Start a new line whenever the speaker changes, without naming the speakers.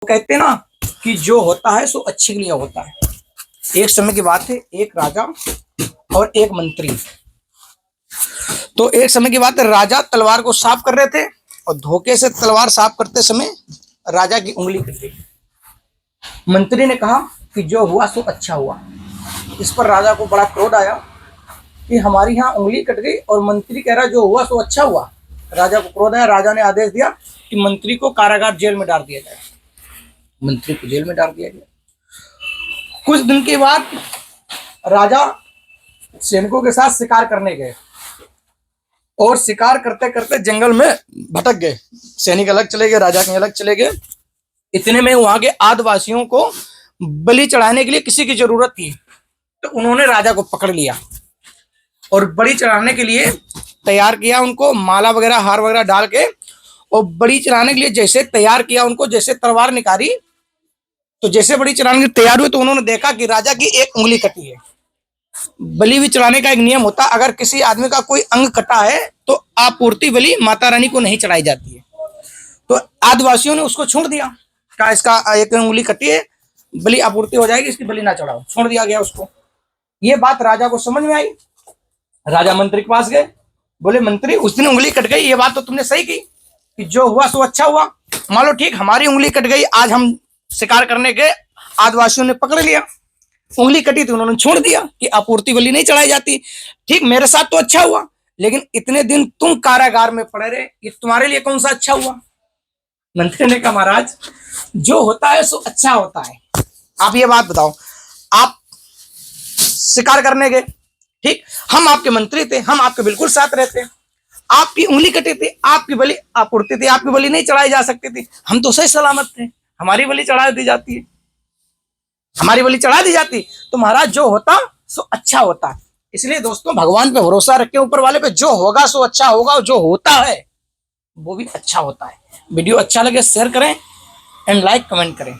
कहते हैं ना कि जो होता है सो अच्छे के लिए होता है। एक समय की बात है, एक राजा और एक मंत्री। तो एक समय की बात है, राजा तलवार को साफ कर रहे थे और धोखे से तलवार साफ करते समय राजा की उंगली कट गई। मंत्री ने कहा कि जो हुआ सो अच्छा हुआ। इस पर राजा को बड़ा क्रोध आया कि हमारी यहाँ उंगली कट गई और मंत्री कह रहा जो हुआ सो अच्छा हुआ। राजा को क्रोध आया। राजा ने आदेश दिया कि मंत्री को कारागार जेल में डाल दिया जाए। मंत्री को जेल में डाल दिया गया। कुछ दिन के बाद राजा सैनिकों के साथ शिकार करने गए और शिकार करते करते जंगल में भटक गए। सैनिक अलग चले गए, राजा के अलग चले गए। इतने में वहां के आदिवासियों को बलि चढ़ाने के लिए किसी की जरूरत थी, तो उन्होंने राजा को पकड़ लिया और बलि चढ़ाने के लिए तैयार किया। उनको माला वगैरह हार वगैरह डाल के और बलि चढ़ाने के लिए जैसे तैयार किया, उनको जैसे तलवार निकाली, तो जैसे बलि चढ़ाने के तैयार हुए तो उन्होंने देखा कि राजा की एक उंगली कटी है। बलि भी चढ़ाने का एक नियम होता है, अगर किसी आदमी का कोई अंग कटा है तो आपूर्ति बलि माता रानी को नहीं चढ़ाई जाती है। तो आदिवासियों ने उसको छोड़ दिया, कहा इसका एक उंगली कटी है, बलि आपूर्ति हो जाएगी, इसकी बलि ना चढ़ाओ। छोड़ दिया गया उसको। ये बात राजा को समझ में आई। राजा मंत्री के पास गए, बोले मंत्री उस दिन उंगली कट गई, ये बात तो तुमने सही की कि जो हुआ सो अच्छा हुआ। मान लो ठीक हमारी उंगली कट गई, आज हम शिकार करने गए, आदिवासियों ने पकड़ लिया, उंगली कटी थी, उन्होंने छोड़ दिया कि आपूर्ति बलि नहीं चढ़ाई जाती। ठीक मेरे साथ तो अच्छा हुआ, लेकिन इतने दिन तुम कारागार में पड़े रहे, ये तुम्हारे लिए कौन सा अच्छा हुआ? मंत्री ने कहा महाराज जो होता है सो अच्छा होता है। आप ये बात बताओ, आप शिकार करने गए, ठीक हम आपके मंत्री थे, हम आपके बिल्कुल साथ रहते, आपकी उंगली कटी थी, आपकी बलि आपूर्ति थी, आपकी बलि नहीं चढ़ाई जा सकती थी, हम तो सही सलामत थे, हमारी बलि चढ़ा दी जाती है, हमारी बलि चढ़ा दी जाती तो महाराज जो होता सो अच्छा होता। इसलिए दोस्तों भगवान पे भरोसा रखें, ऊपर वाले पे, जो होगा सो अच्छा होगा, जो होता है वो भी अच्छा होता है। वीडियो अच्छा लगे शेयर करें एंड लाइक कमेंट करें।